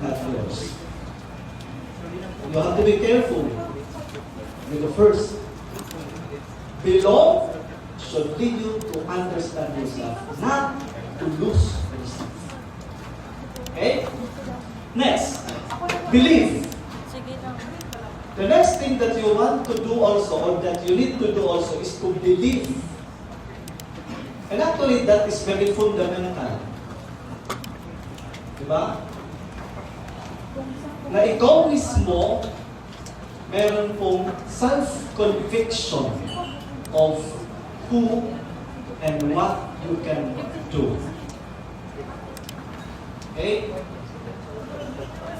not yours. You have to be careful with the first. Belong should lead you to understand yourself, not to lose yourself. Okay? Next, believe. The next thing that you want to do also, or that you need to do also, is to believe. And actually, that is very fundamental. Diba? Na ikaw mismo, meron pong self-conviction of who and what you can do. Okay?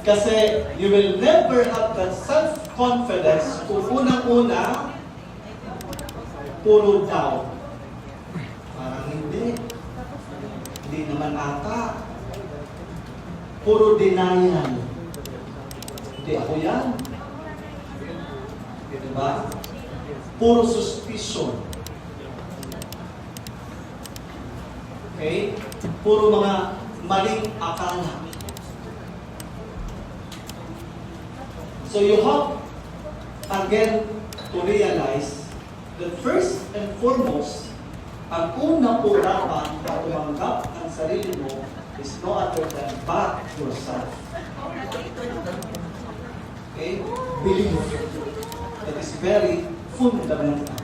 Kasi you will never have that self-confidence kung unang-una, puro doubt. Parang hindi. Hindi naman ata. Puro denial. Hindi ako yan. Diba? Puro suspicion. Okay? Puro mga maling akala. So you have, again, to realize that first and foremost, ang una po dapat na tumanggap ang sarili mo is no other than but yourself. Okay? Believe. That is very fundamental.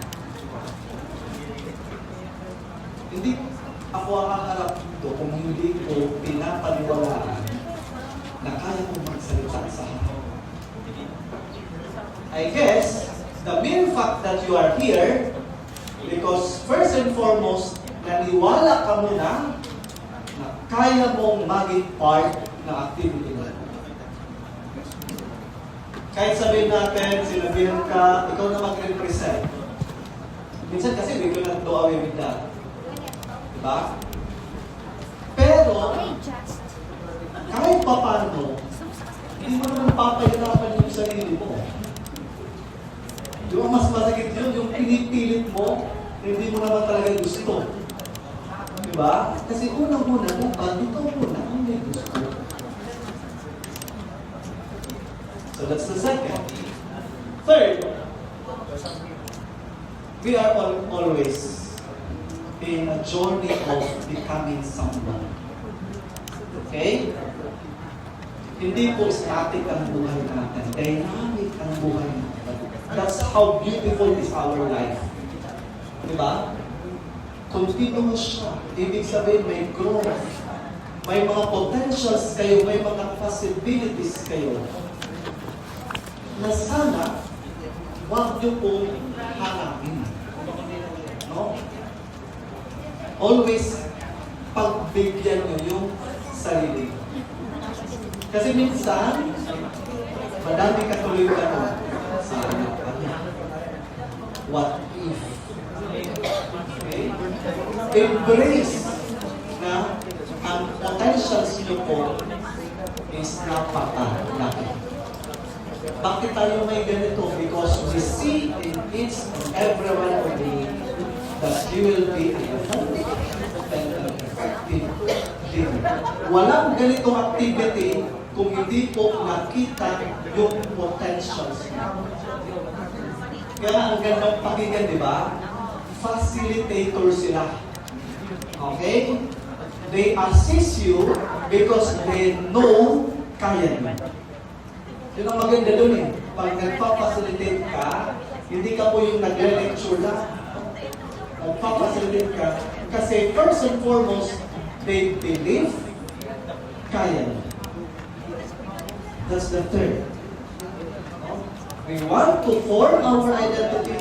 Hindi ako haharap dito kung hindi ko pinapaniwalaan na kaya kong magsalita sa harap. I guess, the mere fact that you are here, because first and foremost, naniwala ka muna na kaya mong maging part ng activity mo. Kahit sabihin natin, sinabihan ka, ikaw na mag-represent. Minsan kasi we cannot do away with that. Diba? Pero, kahit pa paano, hindi mo naman papahirapan yung sarili mo. Yung mas masakit yun, yung pinipilit mo, hindi mo naman talaga gusto. Diba? Kasi unang-una, ikaw muna ang may gusto. So that's the second. Third, we are always in a journey of becoming someone. Okay? Hindi po static ang buhay natin. Dynamic ang buhay natin. That's how beautiful is our life. Diba? Continuous siya. Ibig sabihin, may growth. May mga potentials kayo, may mga possibilities kayo. Na sana, huwag niyo po hanapin. No? Always, pagbigyan niyo yung sarili. Kasi minsan, madami katuloy ka na. What if? Okay? Embrace na ang potentials niyo po is napakalaki. Bakit tayo may ganito? Because we see in each and every one of you that you will be an authentic and an effective leader. Walang ganitong activity kung hindi po nakita yung potentials niyo. Kaya ang gandang pakinggan, di ba? Facilitator sila. Okay? They assist you because they know kaya nyo. Yun ang maganda dun eh. Pag nagpa-facilitate ka, hindi ka po yung nagre-lecture lang. Nagpa-facilitate ka. Kasi first and foremost, they believe kaya nyo. That's the third. We want to form our identity.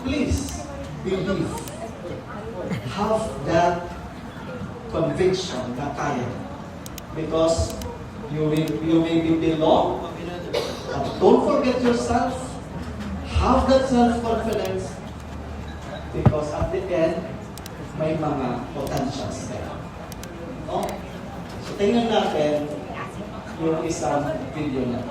Please believe. Have that conviction na kaya. Because you may belong, but don't forget yourself. Have that self-confidence. Because at the end, may mga potentials there. No? So tingnan natin yung isang video na.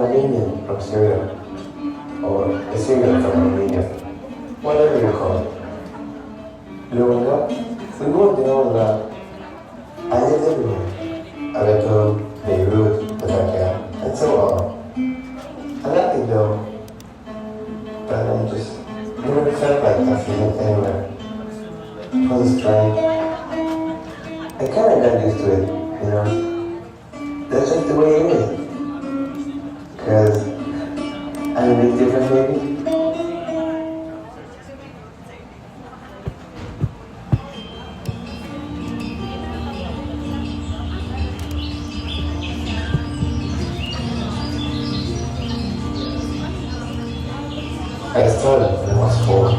Armenian from Syria, or a Syrian from Armenia, whatever you call it. Growing up, we both know that I lived everywhere. Aleppo, Beirut, Antakya, and so on. I like it though, but I just never felt like I fit anywhere. It was strange. I kinda got used to it, you know. That's just the way it is. Cause I'm a bit different maybe. I started when I was 4.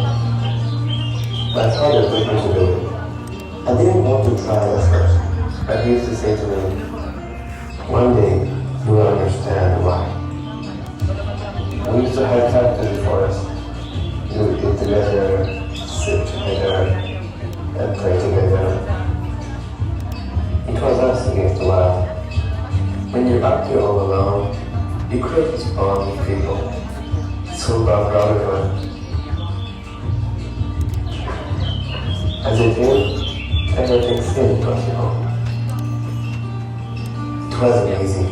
My father took me to do it. I didn't want to try it at first, but he used to say to me, one day you will understand why. We used to have time to the forest. We would eat together, sit together, and play together. It was us against the world. When you're up there all alone, you create this bond with people. It's all about brotherhood. As a teen, everything seemed possible. It was amazing.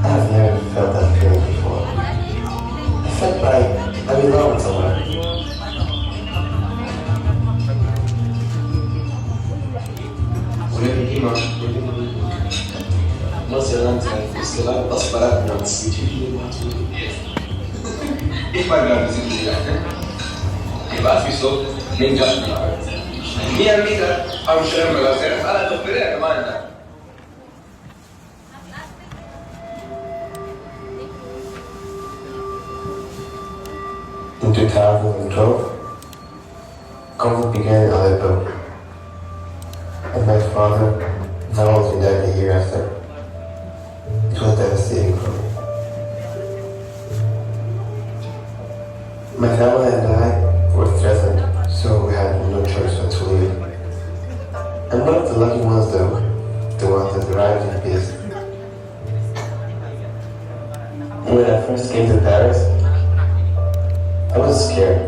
I have never felt that feeling before. I felt like I belonged somewhere. ولكن كما مثلا في الصلاة أصبحت من السجن Ich war gerade ein bisschen Ich war في صوت من جنب مية ميزة أو شيء من الأسئلة أنا تخبري يا جماعة In 2012, conflict began in Aleppo, and my father violently died a year after. It was devastating for me. My family and I were threatened, so we had no choice but to leave. I'm one of the lucky ones though, the ones that arrived in peace. When I first came to Paris, I was scared.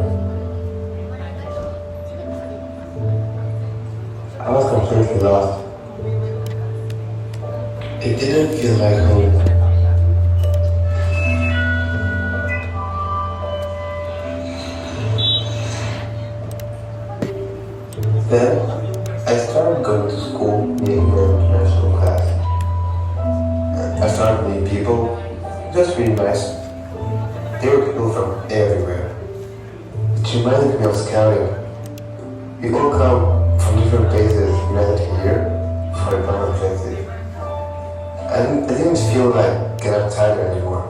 I was completely lost. It didn't feel like home. Then, I started going to school in an international class. I started meeting people, just really nice. There were people from everywhere. It reminded me of scouting. We all come from different places united here for a common objective. I didn't feel like an outsider anymore.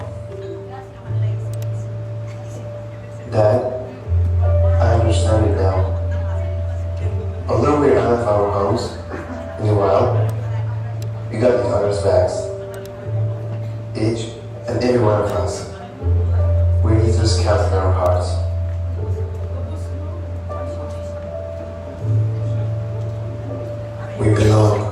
Dad, I understand it now. Although we're out of our homes in the wild, we got each other's backs. Each and every one of us. We need to scout in our hearts. We belong.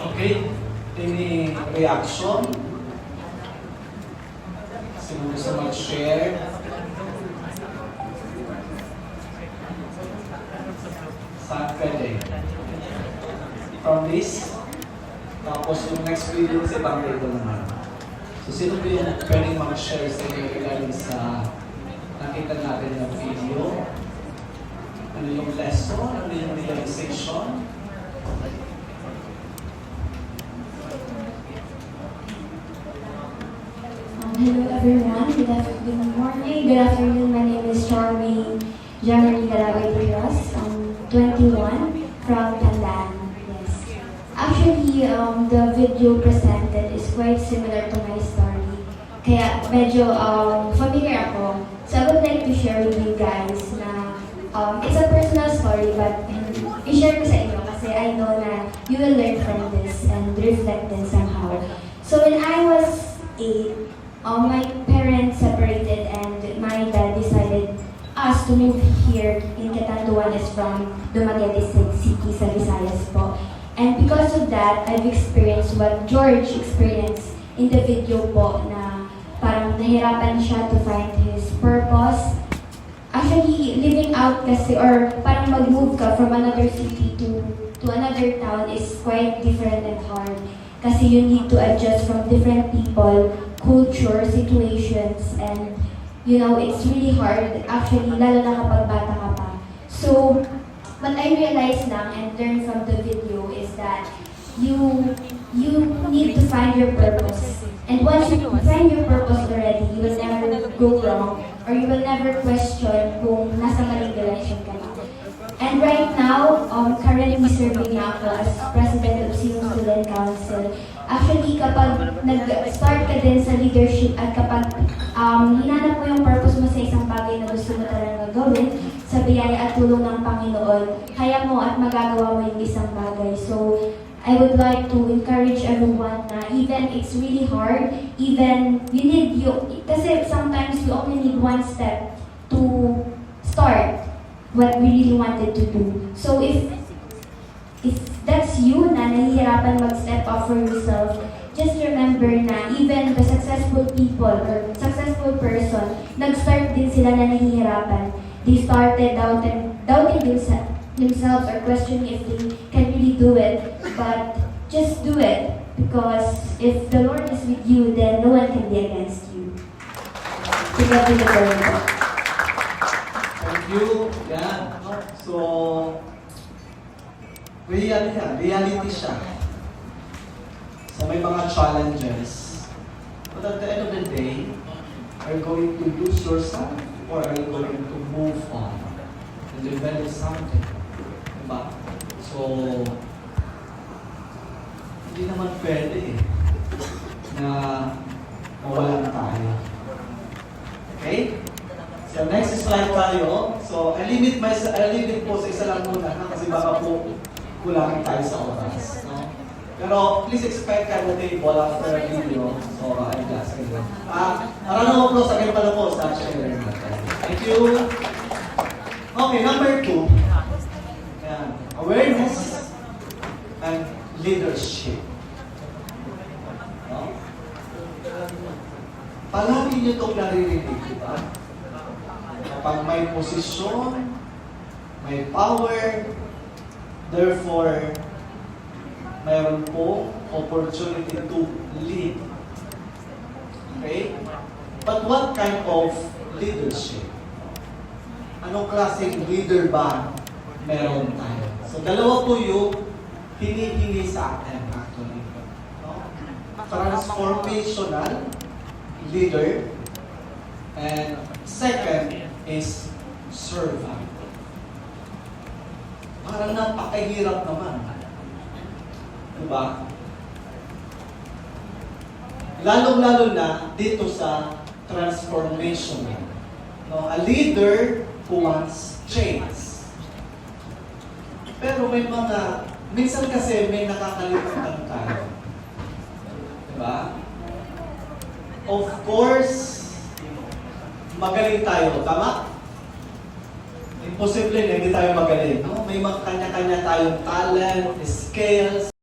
Okay, any reaction? Sino gusto mag-share? Saan pwede? From this? Tapos yung next video si Pangdito naman. So sino ba yung pwedeng mag-share sa inyo regarding sa nakita natin ng video? Ano yung lesson? Ano yung realization? Hello everyone, good morning, good afternoon. My name is Charmy January Garabay Diaz. I'm 21 from Pandan. Yes. Actually, the video presented is quite similar to my story. Kaya medyo familiar ako. So I would like to share with you guys na it's a personal story but i-share ko sa inyo kasi I know na you will learn from this and reflect din somehow. So when I was 8, my parents separated and my dad decided us to move here in Catanduan is from Dumaguete City sa Visayas po. And because of that, I've experienced what George experienced in the video po na parang nahirapan siya to find his purpose. Actually, living out kasi or parang mag-move ka from another city to another town is quite different and hard. Kasi you need to adjust from different people, culture, situations, and you know, it's really hard actually, lalo na kapag bata ka pa. So, what I realized lang and learned from the video is that you need to find your purpose. And once you find your purpose already, you will never go wrong or you will never question kung nasa maling direction ka na. And right now, currently serving ako as President of Sinong Student Council. Actually, kapag nag-start ka din sa leadership at kapag hinanap mo yung purpose mo sa isang bagay na gusto mo talaga gawin, sa biyaya at tulong ng Panginoon, kaya mo at magagawa mo yung isang bagay. So, I would like to encourage everyone na even it's really hard, even kasi sometimes you only need one step to start what we really wanted to do. So if that's you na nahihirapan mag-step up for yourself, just remember na even the successful people or successful person, nag-start din sila na nahihirapan. They started doubting themselves or questioning if they can really do it. But just do it. Because if the Lord is with you, then no one can be against you. To God be the glory. Thank you. Yan. So, reality siya. So may mga challenges. But at the end of the day, are you going to lose yourself or are you going to move on and develop something? Diba? So, hindi naman pwede na mawalan tayo. Okay? So next slide tayo. So I limit po sa isa lang muna kasi baka po kulangin tayo sa oras. No? Pero please expect ka na table after the video. So I just kayo. Maraming po sa kayo pala po sa sharing natin. Thank you. Okay, number 2. Yan. Awareness and leadership. No? Palagi nyo itong naririnig, diba? Kapag may posisyon, may power, therefore, mayroon po opportunity to lead. Okay? But what kind of leadership? Anong klaseng leader ba meron tayo? So, dalawa po yung hinihingi sa atin actually. No? Transformational leader and second is servant. Parang napakahirap naman. Diba? Lalong-lalo na dito sa transformation. No? A leader who wants change. Pero may minsan kasi may nakakalimutan tayo. Diba? Of course, magaling tayo, tama? Imposible na hindi tayo magaling, no? May mga kanya-kanya tayong talent, skills,